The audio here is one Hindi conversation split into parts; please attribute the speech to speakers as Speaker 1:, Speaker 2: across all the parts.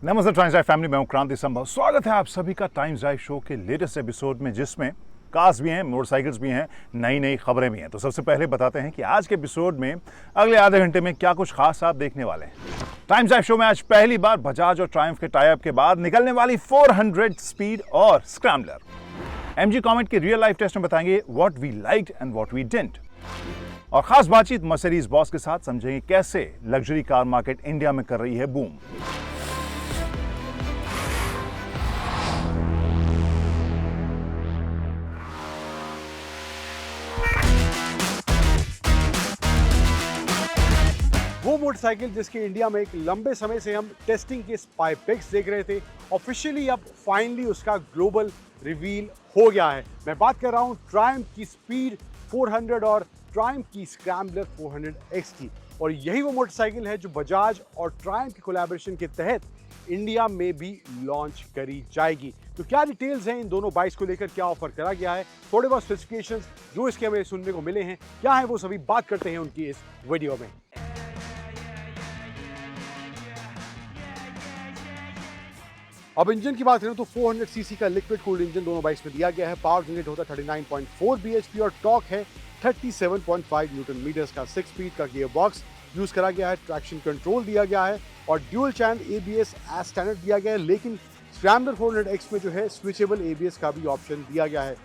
Speaker 1: नमस्ते टाइम्स ड्राइव फैमिली, मैं हूं क्रांति संभव। स्वागत है आप सभी का टाइम्स ड्राइव शो के लेटेस्ट एपिसोड में, जिसमें कार्स भी हैं, मोटरसाइकिल्स भी हैं, नई नई खबरें भी हैं। तो सबसे पहले बताते हैं कि आज के एपिसोड में अगले आधे घंटे में क्या कुछ खास आप देखने वाले हैं। टाइम्स ड्राइव शो में आज पहली बार बजाज और ट्रायम्फ के टाई अप के बाद निकलने वाली 400 स्पीड और स्क्रैम्बलर। एमजी कॉमेट के रियल लाइफ टेस्ट में बताएंगे what we liked and what we didn't. और खास बातचीत मर्सिडीज बॉस के साथ समझेंगे कैसे लग्जरी कार मार्केट इंडिया में कर रही है बूम।
Speaker 2: वो मोटरसाइकिल जिसके इंडिया में एक लंबे समय से हम टेस्टिंग के स्पाई पिक्स देख रहे थे, ऑफिशियली अब फाइनली उसका ग्लोबल रिवील हो गया है। मैं बात कर रहा हूँ ट्रायम्फ की स्पीड 400 और ट्रायम्फ की स्क्रैम्बलर 400X की। और यही वो मोटरसाइकिल है जो बजाज और ट्रायम्फ के कोलैबोरेशन के तहत इंडिया में भी लॉन्च करी जाएगी। तो क्या डिटेल्स हैं इन दोनों बाइक्स को लेकर, क्या ऑफर करा गया है, थोड़े बहुत स्पेसिफिकेशंस जो इसके हमें सुनने को मिले हैं, क्या है वो सभी बात करते हैं उनकी इस वीडियो में। अब इंजन की बात करें तो 400 सीसी का लिक्विड कूल्ड इंजन दोनों बाइक्स में दिया गया है। पावर जनरेट होता है 39.4 bhp और टॉर्क है 37.5 न्यूटन मीटर्स का। 6 स्पीड का गियर बॉक्स यूज करा गया है। ट्रैक्शन कंट्रोल दिया गया है और dual channel ABS as standard दिया गया है, लेकिन स्क्रैम्बलर 400X में जो है स्विचेबल ABS का भी ऑप्शन दिया गया है।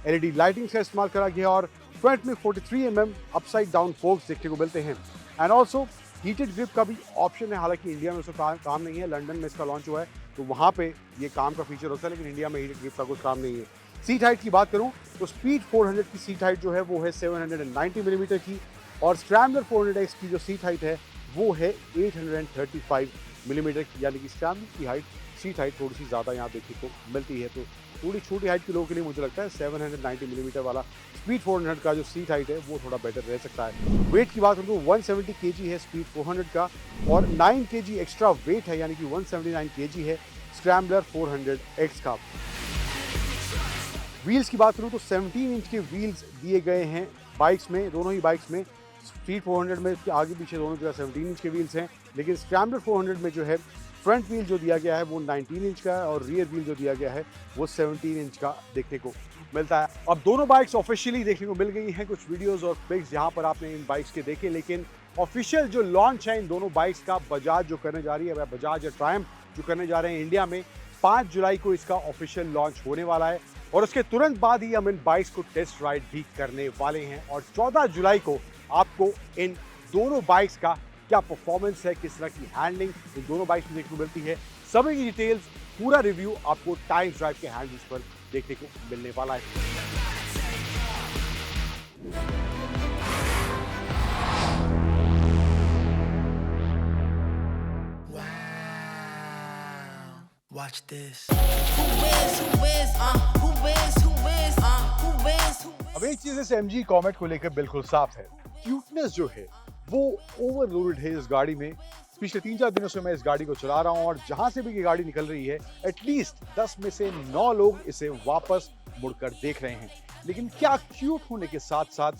Speaker 2: LED लाइटिंग का इस्तेमाल करा गया और फ्रंट में 43 mm अपसाइड डाउन फोक्स देखने को मिलते हैं। एंड ऑल्सो हीटेड ग्रिप का भी ऑप्शन है। हालांकि इंडिया में उसका काम नहीं है, लंदन में इसका लॉन्च हुआ है तो वहाँ पे ये काम का फीचर होता है, लेकिन इंडिया में हीटेड ग्रिप का कुछ काम नहीं है। सीट हाइट की बात करूँ तो स्पीड 400 की सीट हाइट जो है वो है 790 मिलीमीटर की और स्क्रैम्बलर 400X की जो सीट हाइट है वो है 835 मिलीमीटर की। यानी कि स्क्रैम्बलर की हाइट सीट हाइट थोड़ी सी ज़्यादा यहाँ देखने को मिलती है। तो थोड़ी छोटी हाइट के लोगों के लिए मुझे लगता है 790 मिलीमीटर वाला स्पीड 400 का जो सीट हाइट है वो थोड़ा बेटर रह सकता है। वेट की बात करूँ तो 170 kg है स्पीड 400 का और 9 kg एक्स्ट्रा वेट है, यानी कि 179 kg है स्क्रैम्बलर 400X का। व्हील्स की बात करूँ तो 17 इंच के व्हील्स दिए गए हैं बाइक्स में, दोनों ही बाइक्स में। स्पीड 400 में आगे पीछे दोनों जो है 17 इंच के व्हील्स हैं, लेकिन स्क्रैम्बलर 400 में जो है फ्रंट व्हील जो दिया गया है वो 19 इंच का है और रियर व्हील जो दिया गया है वो 17 इंच का देखने को मिलता है। अब दोनों बाइक्स ऑफिशियली देखने को मिल गई हैं। कुछ वीडियोस और पिक्स यहाँ पर आपने इन बाइक्स के देखे, लेकिन ऑफिशियल जो लॉन्च है इन दोनों बाइक्स का बजाज जो करने जा रही है, बजाज और ट्रायम्फ जो करने जा रहे हैं इंडिया में, 5 जुलाई को इसका ऑफिशियल लॉन्च होने वाला है। और उसके तुरंत बाद ही हम इन बाइक्स को टेस्ट राइड भी करने वाले हैं और 14 जुलाई को आपको इन दोनों बाइक्स का क्या परफॉर्मेंस है, किस तरह की हैंडलिंग इन दोनों बाइक्स में देखने को मिलती है, सभी की डिटेल्स, पूरा रिव्यू आपको टाइम्स ड्राइव के हैंडल्स पर देखने को मिलने वाला है।
Speaker 3: Watch this.
Speaker 2: अब एक चीज इस MG कॉमेट को लेकर बिल्कुल साफ है, क्यूटनेस जो है वो ओवरलोडेड है इस गाड़ी में। पिछले 3-4 दिनों से मैं इस गाड़ी को चला रहा हूं और जहां से भी ये गाड़ी निकल रही है एटलीस्ट 10 में से 9 लोग इसे वापस मुड़कर देख रहे हैं। लेकिन क्या क्यूट होने के साथ साथ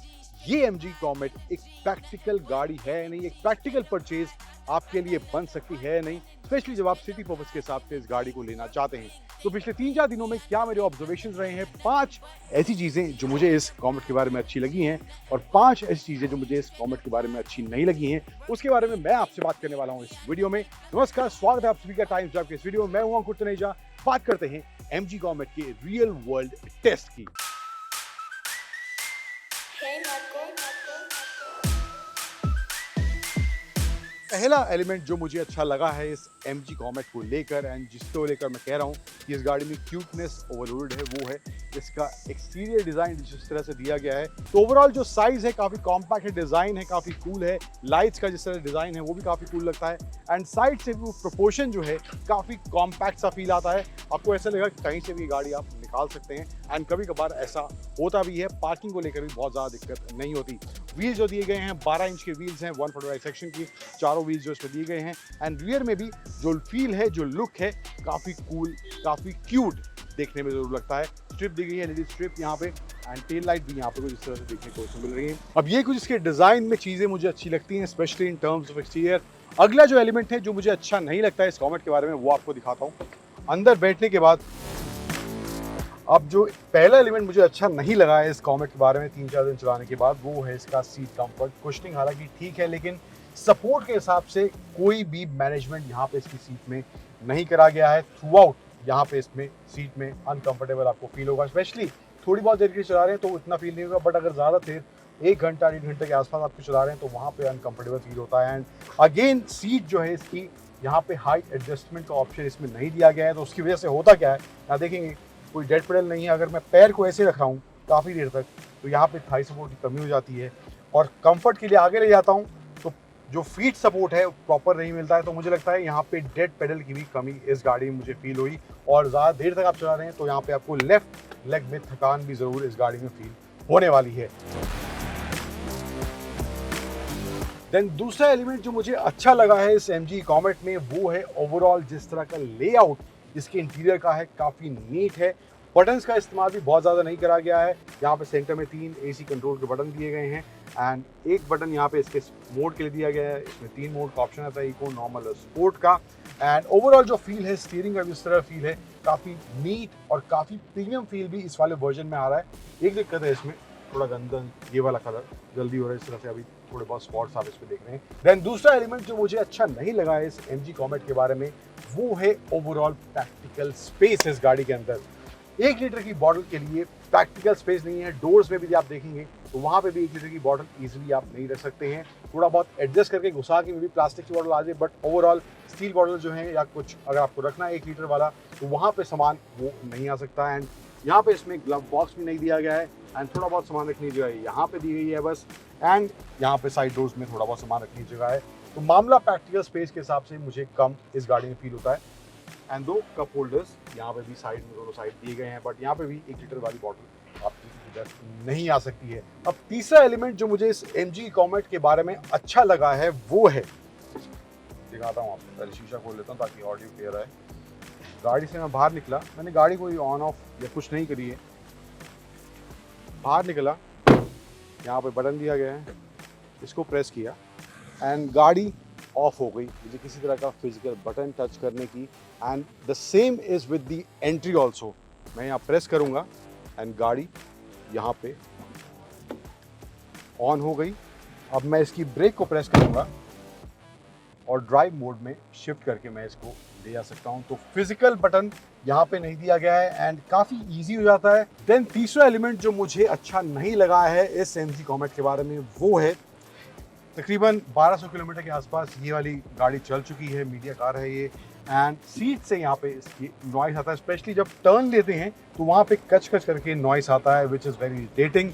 Speaker 2: ये MG कॉमेट एक प्रैक्टिकल गाड़ी है नहीं, एक प्रैक्टिकल परचेज आपके लिए बन सकती है नहीं, स्पेशली जब आप सिटी पर्पस के हिसाब से इस गाड़ी को लेना चाहते हैं। तो पिछले 3-4 दिनों में क्या मेरे ऑब्जर्वेशन रहे हैं, 5 ऐसी चीजें जो मुझे इस कॉमेट के बारे में अच्छी लगी हैं और 5 ऐसी चीजें जो मुझे इस कॉमेट के बारे में अच्छी नहीं लगी हैं, उसके बारे में मैं आपसे बात करने वाला हूं इस वीडियो में। नमस्कार, स्वागत है आप सभी का टाइम्स ड्राइव के इस वीडियो में। मैं हूं अंकुर तनेजा। बात करते हैं MG कॉमेट के रियल वर्ल्ड टेस्ट की। पहला एलिमेंट जो मुझे अच्छा लगा है इस MG कॉमेट को लेकर एंड जिसको लेकर मैं कह रहा हूँ कि इस गाड़ी में क्यूटनेस ओवरलोडेड है, वो है इसका एक्सटीरियर डिजाइन जिस तरह से दिया गया है। तो ओवरऑल जो साइज है काफी कॉम्पैक्ट है, डिजाइन है काफी कूल है, लाइट्स का जिस तरह डिजाइन है वो भी काफी कूल लगता है एंड साइड से वो प्रोपोर्शन जो है काफी कॉम्पैक्ट सा फील आता है। आपको ऐसा लगेगा कि कहीं से भी गाड़ी आप निकाल सकते हैं एंड कभी कभार ऐसा होता भी है। पार्किंग को लेकर भी बहुत ज़्यादा दिक्कत नहीं होती। व्हील जो दिए गए हैं 12 इंच के व्हील्स हैं, 145 सेक्शन की चारों व्हील्स जो इसमें दिए गए हैं एंड रियर में भी जो फील है, जो लुक है, काफ़ी कूल, काफ़ी क्यूट देखने में जरूर लगता है। स्ट्रिप दी गई है, LED स्ट्रिप यहाँ पे एंड टेल लाइट भी यहाँ पे कुछ इस तरह से देखने को मिल रही है। अब ये कुछ इसके डिज़ाइन में चीज़ें मुझे अच्छी लगती हैं, specially in terms of exterior. अगला जो एलिमेंट है जो मुझे अच्छा नहीं लगता है इस कॉमेट के बारे में, वो आपको दिखाता हूँ। अंदर बैठने के बाद अब जो पहला एलिमेंट मुझे अच्छा नहीं लगा है इस कॉमेट के बारे में 3-4 दिन चलाने के बाद, वो है इसका सीट कंफर्ट। कुशनिंग हालांकि ठीक है, लेकिन सपोर्ट के हिसाब से कोई भी मैनेजमेंट यहाँ पे इसकी सीट में नहीं करा गया है। थ्रू आउट यहाँ पे इसमें सीट में अनकंफर्टेबल आपको फील होगा, स्पेशली थोड़ी बहुत देर के लिए चला रहे हैं तो उतना फील नहीं होगा, बट अगर ज़्यादा देर 1 घंटा 1.5 घंटे के आसपास आपको चला रहे हैं तो वहाँ पे अनकंफर्टेबल फील होता है। एंड अगेन सीट जो है इसकी यहाँ पे हाइट एडजस्टमेंट का ऑप्शन इसमें नहीं दिया गया है, तो उसकी वजह से होता क्या है यहाँ देखेंगे कोई डेड पेडल नहीं है। अगर मैं पैर को ऐसे रख रहा हूँ काफ़ी देर तक तो यहाँ पे थाई सपोर्ट की कमी हो जाती है, और कंफर्ट के लिए आगे ले जाता हूँ तो जो फीट सपोर्ट है प्रॉपर नहीं मिलता है। तो मुझे लगता है यहाँ पे डेड पेडल की भी कमी इस गाड़ी में मुझे फील हुई, और ज़्यादा देर तक आप चला रहे हैं तो यहाँ पे आपको लेफ्ट लेग में थकान भी ज़रूर इस गाड़ी में फील होने वाली है। देन दूसरा एलिमेंट जो मुझे अच्छा लगा है इस MG कॉमेट में, वो है ओवरऑल जिस तरह का लेआउट इसके इंटीरियर का है, काफ़ी नीट है। बटन्स का इस्तेमाल भी बहुत ज़्यादा नहीं करा गया है। यहाँ पे सेंटर में 3 AC कंट्रोल के बटन दिए गए हैं, एंड एक बटन यहाँ पे इसके मोड के लिए दिया गया है। इसमें 3 मोड का ऑप्शन आता है, इको, नॉर्मल और स्पोर्ट का। एंड ओवरऑल जो फील है स्टीयरिंग का भी इस तरह फील है, काफ़ी नीट और काफ़ी प्रीमियम फील भी इस वाले वर्जन में आ रहा है। एक दिक्कत है इसमें, थोड़ा गंदा ये वाला कलर जल्दी हो रहा है इस तरह से, अभी थोड़े बहुत स्पॉट्स आप इस पे देख रहे हैं। देन दूसरा एलिमेंट जो मुझे अच्छा नहीं लगा है इस MG कॉमेट के बारे में, वो है ओवरऑल प्रैक्टिकल स्पेस इस गाड़ी के अंदर। 1 लीटर की बॉटल के लिए प्रैक्टिकल स्पेस नहीं है। डोर्स में भी आप देखेंगे तो वहाँ पे भी 1 लीटर की बॉटल इजीली आप नहीं रख सकते हैं। थोड़ा बहुत एडजस्ट करके घुसा के भी प्लास्टिक की बॉटल आ जाए, बट ओवरऑल स्टील बॉटल जो है या कुछ अगर आपको रखना है 1 लीटर वाला तो वहाँ पे सामान वो नहीं आ सकता। एंड यहाँ पे इसमें ग्लव बॉक्स भी नहीं दिया गया है, एंड थोड़ा बहुत सामान रखने की जगह यहाँ पे दी गई है बस, एंड यहाँ पे साइड डोर्स में थोड़ा बहुत सामान रखने की जगह है। तो मामला प्रैक्टिकल स्पेस के हिसाब से मुझे कम इस गाड़ी में फील होता है। एंड 2 कप होल्डर्स यहाँ पे भी साइड में दोनों साइड दिए गए हैं, बट यहाँ पे भी 1 लीटर वाली बॉटल आपकी इधर नहीं आ सकती है। अब तीसरा एलिमेंट जो मुझे इस MG कॉमेट के बारे में अच्छा लगा है वो है, दिखाता हूँ आपको, पहले शीशा खोल लेता हूँ ताकि ऑडियो क्लियर आए। गाड़ी से मैं बाहर निकला, मैंने गाड़ी कोई ऑन ऑफ या कुछ नहीं करी है, बाहर निकला, यहाँ पे बटन दिया गया है, इसको प्रेस किया एंड गाड़ी ऑफ हो गई। मुझे किसी तरह का फिजिकल बटन टच करने की, and the same is with the entry also. मैं यहाँ प्रेस करूँगा एंड गाड़ी यहाँ पे ऑन हो गई। अब मैं इसकी ब्रेक को प्रेस करूँगा और ड्राइव मोड में शिफ्ट करके मैं इसको ले जा सकता हूँ। तो फिजिकल बटन यहाँ पे नहीं दिया गया है एंड काफ़ी इजी हो जाता है। देन तीसरा एलिमेंट जो मुझे अच्छा नहीं लगा है इस MG कॉमेट के बारे में, वो है तकरीबन 1200 किलोमीटर के आसपास ये वाली गाड़ी चल चुकी है, मीडिया कार है ये, एंड सीट से यहाँ पे इसकी नॉइस आता है, स्पेशली जब टर्न लेते हैं तो वहाँ पे कच कच करके नॉइस आता है, which is very irritating.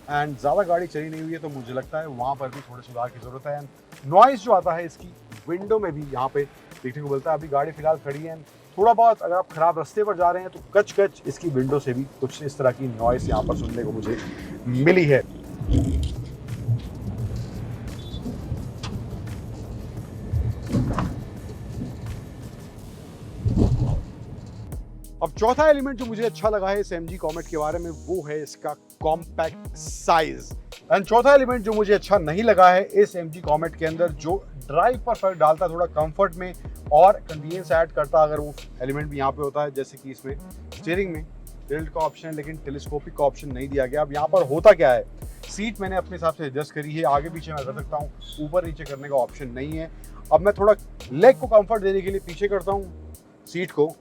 Speaker 2: And ज़्यादा गाड़ी चली नहीं हुई है तो मुझे लगता है वहाँ पर भी थोड़े सुधार की ज़रूरत है। एंड नॉइस जो आता है इसकी विंडो में भी यहाँ पे देखने को मिलता है। अभी गाड़ी फिलहाल खड़ी है, थोड़ा बहुत अगर आप खराब रास्ते पर जा रहे हैं तो कच कच इसकी विंडो से भी कुछ इस तरह की नॉइस यहाँ पर सुनने को मुझे मिली है। अब चौथा एलिमेंट जो मुझे अच्छा लगा है इस MG कॉमेट के बारे में, वो है इसका कॉम्पैक्ट साइज। एंड चौथा एलिमेंट जो मुझे अच्छा नहीं लगा है इस MG कॉमेट के अंदर, जो ड्राइव पर फर्क डालता, थोड़ा कंफर्ट में और कन्वीनियंस ऐड करता, अगर वो एलिमेंट भी यहाँ पे होता है। जैसे कि इसमें स्टीयरिंग में टिल्ट का ऑप्शन है लेकिन टेलीस्कोपिक का ऑप्शन नहीं दिया गया। अब यहाँ पर होता क्या है, सीट मैंने अपने हिसाब से एडजस्ट करी है, आगे पीछे मैं कर सकता हूँ, ऊपर नीचे करने का ऑप्शन नहीं है। अब मैं थोड़ा लेग को कंफर्ट देने के लिए पीछे करता हूँ सीट को,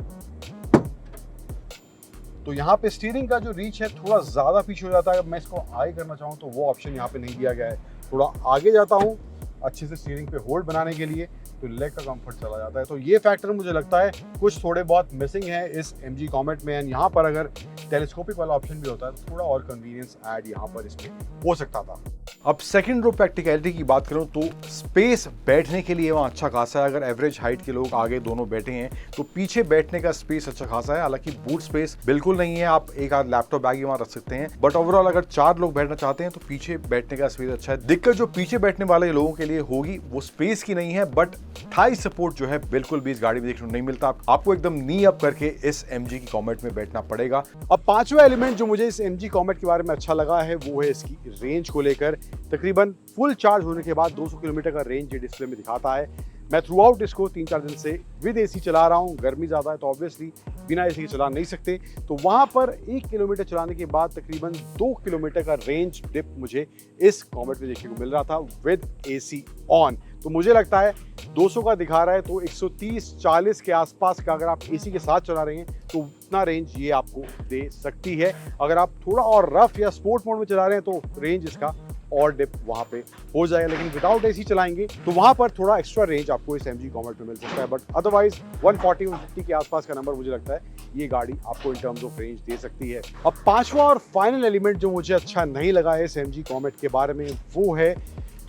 Speaker 2: तो यहाँ पे स्टीयरिंग का जो रीच है थोड़ा ज़्यादा पीछे हो जाता है। अब मैं इसको आगे करना चाहूँ तो वो ऑप्शन यहाँ पे नहीं दिया गया है। थोड़ा आगे जाता हूँ अच्छे से स्टीयरिंग पे होल्ड बनाने के लिए, तो लेग का कंफर्ट चला जाता है। तो ये फैक्टर मुझे लगता है कुछ थोड़े बहुत मिसिंग है इस MG कॉमेट में। एंड यहाँ पर अगर टेलीस्कोपिक वाला ऑप्शन भी होता है तो थोड़ा और कन्वीनियंस ऐड यहाँ पर इसमें हो सकता था। अब सेकंड रो प्रैक्टिकलिटी की बात करूँ तो स्पेस बैठने के लिए वहाँ अच्छा खासा है। अगर एवरेज हाइट के लोग आगे दोनों बैठे हैं तो पीछे बैठने का स्पेस अच्छा खासा है। हालांकि बूट स्पेस बिल्कुल नहीं है, आप एक आध लैपटॉप बैग ही वहाँ रख सकते हैं, बट ओवरऑल अगर 4 लोग बैठना चाहते हैं तो पीछे बैठने का स्पेस अच्छा है। दिक्कत जो पीछे बैठने वाले लोगों के लिए लिए होगी, वो स्पेस की नहीं है, बट थाई सपोर्ट जो है बिल्कुल भी इस गाड़ी में देखने को नहीं मिलता। आपको एकदम नी अप करके इस MG की कॉमेट में बैठना पड़ेगा। अब पांचवा एलिमेंट जो मुझे इस MG कॉमेट के बारे में अच्छा लगा है वो है इसकी रेंज को लेकर। तकरीबन फुल चार्ज होने के बाद 200 किलोमीटर का रेंज ये डिस्प्ले में दिखाता है। मैं थ्रू आउट इसको 3-4 दिन से विद AC चला रहा हूँ। गर्मी ज़्यादा है तो ऑब्वियसली बिना AC के चला नहीं सकते, तो वहाँ पर 1 किलोमीटर चलाने के बाद तकरीबन 2 किलोमीटर का रेंज डिप मुझे इस कॉमेट में देखने को मिल रहा था विद AC ऑन। तो मुझे लगता है 200 का दिखा रहा है तो 130-40 के आसपास का अगर आप AC के साथ चला रहे हैं तो उतना रेंज ये आपको दे सकती है। अगर आप थोड़ा और रफ या स्पोर्ट मोड में चला रहे हैं तो रेंज इसका और डिप वहाँ पे हो जाएगा, लेकिन विदाउट AC चलाएंगे तो वहाँ पर थोड़ा एक्स्ट्रा रेंज आपको इस MG कॉमेट में मिल सकता है। बट अदरवाइज 140-150 के आसपास का नंबर मुझे लगता है ये गाड़ी आपको इन टर्म्स ऑफ रेंज दे सकती है। अब पांचवा और फाइनल एलिमेंट जो मुझे अच्छा नहीं लगा है इस MG कॉमेट के बारे में वो है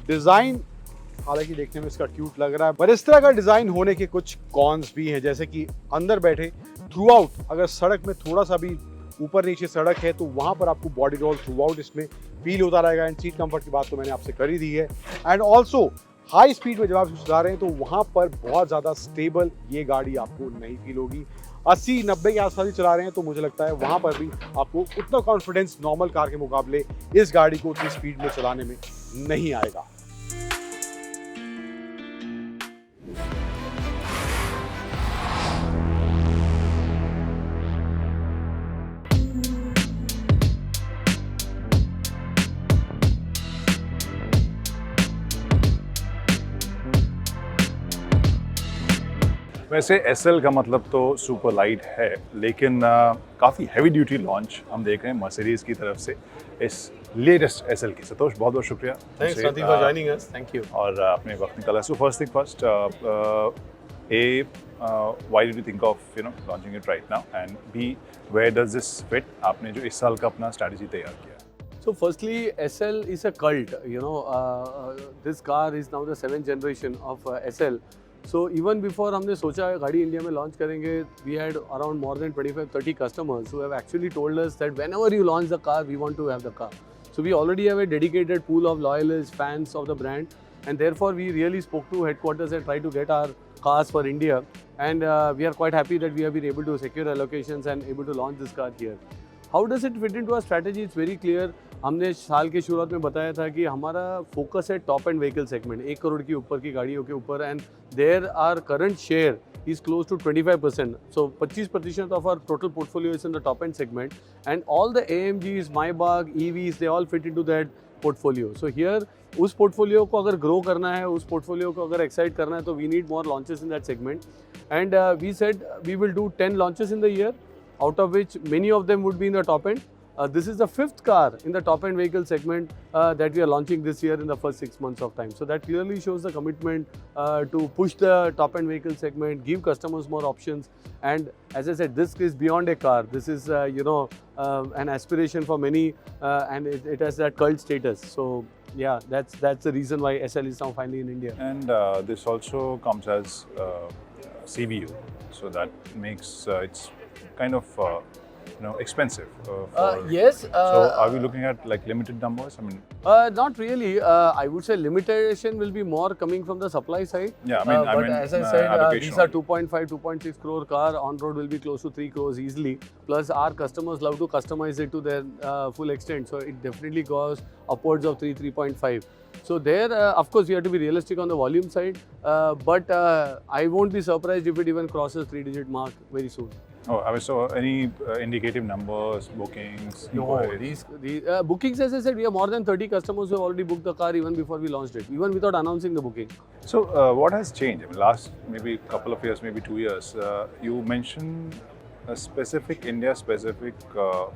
Speaker 2: डिज़ाइन। हालांकि देखने में इसका क्यूट लग रहा है, पर इस तरह का डिज़ाइन होने के कुछ कॉन्स भी हैं, जैसे कि अंदर बैठे थ्रू आउट अगर सड़क में थोड़ा सा भी ऊपर नीचे सड़क है तो वहाँ पर आपको बॉडी रोल थ्रू आउट इसमें फील होता रहेगा। एंड सीट कंफर्ट की बात तो मैंने आपसे कर ही दी है। एंड ऑल्सो हाई स्पीड में जब आप चला रहे हैं तो वहाँ पर बहुत ज़्यादा स्टेबल ये गाड़ी आपको नहीं फील होगी। 80-90 के आसपास ही चला रहे हैं तो मुझे लगता है वहाँ पर भी आपको उतना कॉन्फिडेंस नॉर्मल कार के मुकाबले इस गाड़ी को उतनी स्पीड में चलाने में नहीं आएगा।
Speaker 1: वैसे SL का मतलब तो सुपर लाइट है, लेकिन काफ़ी हैवी ड्यूटी लॉन्च हम देख रहे हैं मर्सिडीज़ की तरफ से इस लेटेस्ट SL की। संतोष बहुत बहुत शुक्रिया।
Speaker 4: Thanks,
Speaker 1: हमसे,
Speaker 4: Rathi, for joining us. Thank you.
Speaker 1: और अपने वक्त निकाला। So first thing first, why did you think of launching it right now, and B, where does this fit? आपने जो इस साल का अपना स्ट्रैटेजी तैयार किया।
Speaker 4: So firstly, SL is a cult. This car is now the 7th generation of SL. So even before हमने सोचा गाड़ी इंडिया में लॉन्च करेंगे, we had around more than 25-30 customers who have actually told us that whenever you launch the car, we want to have the car. So we already have a dedicated pool of loyalists, fans of the brand, and therefore we really spoke to headquarters and tried to get our cars for India. And we are quite happy that we have been able to secure allocations and able to launch this car here. How does it fit into our strategy? It's very clear. हमने साल की शुरुआत में बताया था कि हमारा फोकस है top end vehicle segment, 1 crore की ऊपर की गाड़ियों के ऊपर, and their are current share is close to 25%. So 25% of our total portfolio is in the top end segment, and all the AMGs, Maybach, EVs, they all fit into that portfolio. So here उस पोर्टफोलियो को अगर ग्रो करना है, उस पोर्टफोलियो को अगर एक्साइट करना है तो we need more launches in that segment, and we said we will do 10 launches in the year, out of which many of them would be in the top end. This is the 5th car in the top end vehicle segment that we are launching this year in the first 6 months of time. So that clearly shows the commitment to push the top end vehicle segment, give customers more options. And as I said, this is beyond a car. This is an aspiration for many, and it has that cult status. So yeah, that's the reason why SL is now finally in India.
Speaker 1: And this also comes as CVU, so that makes it's kind of expensive.
Speaker 4: Yes.
Speaker 1: So are we looking at like limited numbers? I mean,
Speaker 4: Not really. I would say limitation will be more coming from the supply side.
Speaker 1: Yeah,
Speaker 4: But as I said,
Speaker 1: allocation
Speaker 4: these are 2.5, 2.6 crore car. On road will be close to 3 crores easily. Plus, our customers love to customize it to their full extent. So it definitely goes upwards of 3.5. So there, of course, we have to be realistic on the volume side. But I won't be surprised if it even crosses 3-digit mark very soon.
Speaker 1: oh, I mean, so any indicative numbers, bookings?
Speaker 4: No,
Speaker 1: inquiries?
Speaker 4: these bookings, as I said, we have more than 30 customers who have already booked the car even before we launched it, even without announcing the booking.
Speaker 1: So what has changed? I mean, last maybe couple of years, maybe 2 years, you mentioned a specific India-specific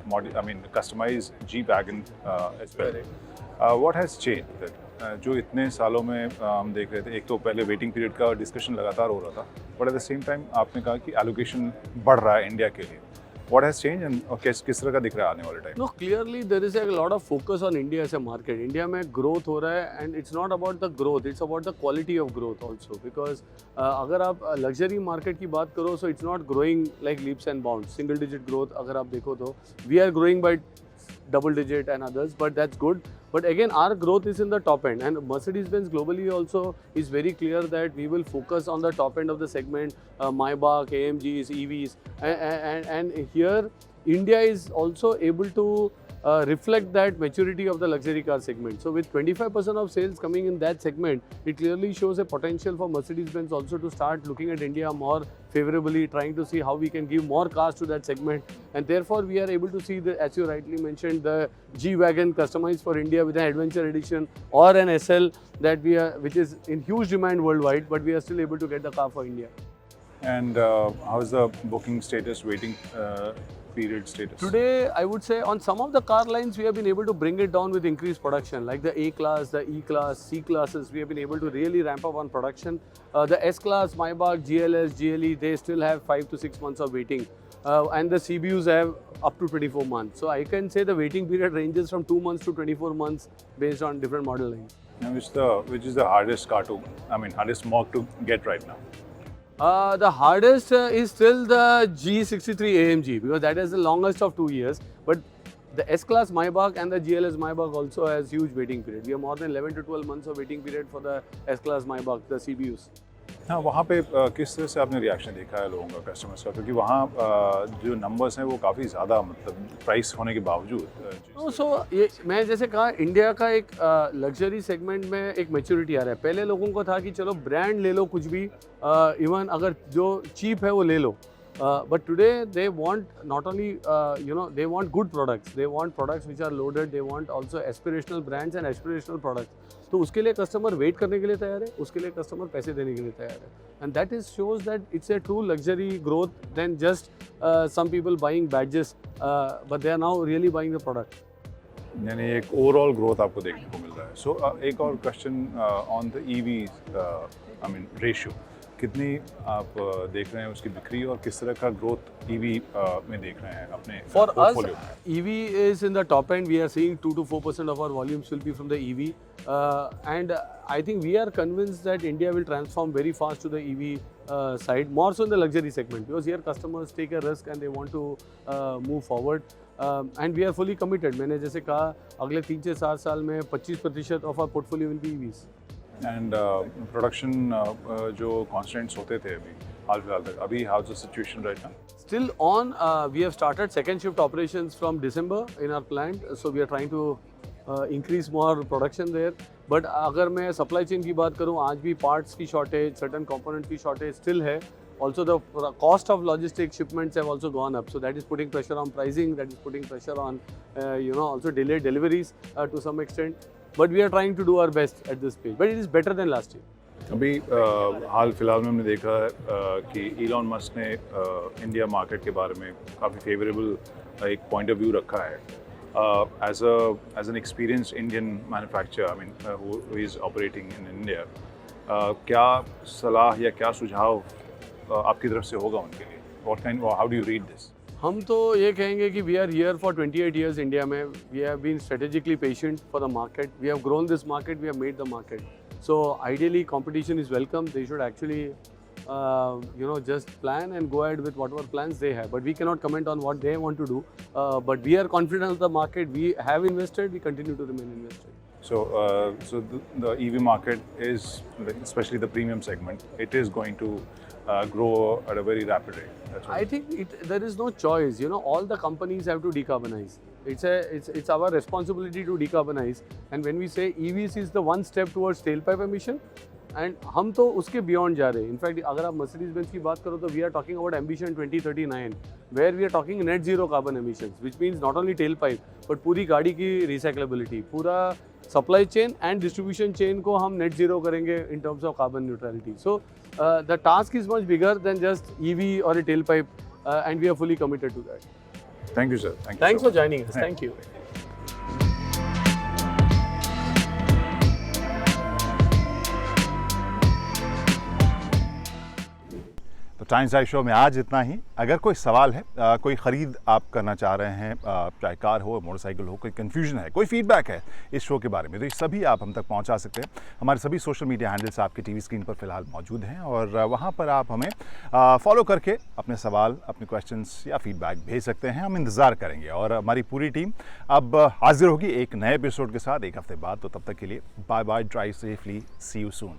Speaker 1: model. I mean, customized G-Wagon as well.
Speaker 4: Correct.
Speaker 1: What has changed? That जो इतने सालों में हम देख रहे थे, एक तो पहले वेटिंग पीरियड का डिस्कशन लगातार हो रहा था, but at the same time आपने कहा कि एलोकेशन बढ़ रहा है इंडिया के लिए। What has changed and किस तरह का दिख रहा है आने वाले time?
Speaker 4: No, clearly there is a lot of focus on India as a market. India में growth हो रहा है, and it's not about the growth, it's about the quality of growth also. Because अगर आप luxury market की बात करो, so it's not growing like leaps and bounds. Single digit growth अगर आप देखो तो we are growing by double digit and others, but that's good. But again, our growth is in the top end, and Mercedes-Benz globally also is very clear that we will focus on the top end of the segment, Maybach, AMGs, EVs, and here India is also able to reflect that maturity of the luxury car segment. So with 25% of sales coming in that segment, it clearly shows a potential for Mercedes-Benz also to start looking at India more favorably, trying to see how we can give more cars to that segment. And therefore, we are able to see, the, as you rightly mentioned, the G-Wagon customized for India with an Adventure Edition or an SL that we are, which is in huge demand worldwide, but we are still able to get the car for India.
Speaker 1: And how is the booking status, waiting period status?
Speaker 4: Today, I would say on some of the car lines, we have been able to bring it down with increased production, like the A-Class, the E-Class, C-Classes, we have been able to really ramp up on production. The S-Class, Maybach, GLS, GLE, they still have 5 to 6 months of waiting. And the CBUs have up to 24 months. So I can say the waiting period ranges from 2 months to 24 months based on different model lines.
Speaker 1: And which is the hardest car to, hardest Mach to get right now?
Speaker 4: The hardest is still the G63 AMG because that is the longest of 2 years. But the S-Class Maybach and the GLS Maybach also has huge waiting period. We have more than 11 to 12 months of waiting period for the S-Class Maybach, the CBUs.
Speaker 1: हाँ, वहाँ पे किस तरह से आपने रिएक्शन देखा है लोगों का, कस्टमर्स का, क्योंकि वहाँ जो नंबर्स हैं वो काफ़ी ज़्यादा, मतलब प्राइस होने के बावजूद।
Speaker 4: सो ये मैं जैसे कहा, इंडिया का एक लग्जरी सेगमेंट में एक मैच्योरिटी आ रहा है। पहले लोगों को था कि चलो ब्रांड ले लो कुछ भी, इवन अगर जो चीप है वो ले लो, but today they want not only they want good products, they want products which are loaded, they want also aspirational brands and aspirational products. तो उसके लिए कस्टमर वेट करने के लिए तैयार है, उसके लिए कस्टमर पैसे देने के लिए तैयार है, and that is shows that it's a true luxury growth than just some people buying badges, but they are now really buying the product.
Speaker 1: यानी एक ओवरऑल ग्रोथ आपको देखने को मिल रहा है। सो एक और question on the EV ratio, कितनी आप देख रहे हैं उसकी बिक्री और किस तरह का ग्रोथ ईवी में देख रहे हैं अपने
Speaker 4: पोर्टफोलियो में? For us, EV is in the top end. We are seeing 2 to 4% of our volumes will be from the EV, and I think we are convinced that India will transform very fast to the EV side, more so in the luxury segment, because here customers take a risk and they want to move forward. And we are fully committed. मैंने जैसे कहा, अगले 3 से 4 साल में 25% of our portfolio will be EVs.
Speaker 1: And production जो कॉन्स्टेंट्स होते थे अभी हाल फिलहाल तक, अभी how is the situation right now?
Speaker 4: Still on, we have started second shift operations from December in our plant, so we are trying to increase more production there. But अगर मैं supply chain की बात करूँ, आज भी parts की shortage, certain components की shortage still है. Also the cost of logistics shipments have also gone up, so that is putting pressure on pricing, that is putting pressure on also delayed deliveries to some extent. But we are trying to do our best at this stage, but it is better than last year.
Speaker 1: अभी हाल फिलहाल में हमने देखा कि इलॉन मस्क ने इंडिया मार्केट के बारे में काफ़ी फेवरेबल एक पॉइंट ऑफ व्यू रखा है। As an experienced Indian manufacturer who is operating in India, क्या सलाह या क्या सुझाव आपकी तरफ से होगा उनके लिए? What kind, how do you read this?
Speaker 4: हम तो ये कहेंगे कि we are here for 28 years India में. We have been strategically patient for the market. We have grown this market, we have made the market. So ideally competition is welcome. They should actually just plan and go ahead with whatever plans they have. But we cannot comment on what they want to do. But we are confident of the market. We have invested. We continue to remain invested.
Speaker 1: So the EV market is, especially the premium segment, it is going to grow at a very rapid rate. That's what
Speaker 4: I think there is no choice. All the companies have to decarbonize. It's our responsibility to decarbonize. And when we say EVs is the one step towards tailpipe emission, and हम तो उसके beyond जा रहे हैं. In fact, अगर आप Mercedes-Benz की बात करो तो we are talking about ambition 2039, where we are talking net zero carbon emissions, which means not only tailpipe, but पूरी गाड़ी की recyclability, पूरा supply chain and distribution chain को हम net zero करेंगे in terms of carbon neutrality. So the task is much bigger than just EV or a tailpipe, and we are fully committed to that.
Speaker 1: Thank you, sir.
Speaker 4: Thanks for joining us. Thank you.
Speaker 1: तो टाइम्स ड्राइव शो में आज इतना ही। अगर कोई सवाल है, कोई ख़रीद आप करना चाह रहे हैं, चाहे कार हो, मोटरसाइकिल हो, कोई कन्फ्यूजन है, कोई फीडबैक है इस शो के बारे में, तो ये सभी आप हम तक पहुंचा सकते हैं। हमारे सभी सोशल मीडिया हैंडल्स आपकी टीवी स्क्रीन पर फिलहाल मौजूद हैं और वहां पर आप हमें फॉलो करके अपने सवाल, अपने क्वेश्चंस या फीडबैक भेज सकते हैं। हम इंतज़ार करेंगे और हमारी पूरी टीम अब हाजिर होगी एक नए एपिसोड के साथ 1 हफ्ते बाद। तो तब तक के लिए bye bye, drive safely, see you soon.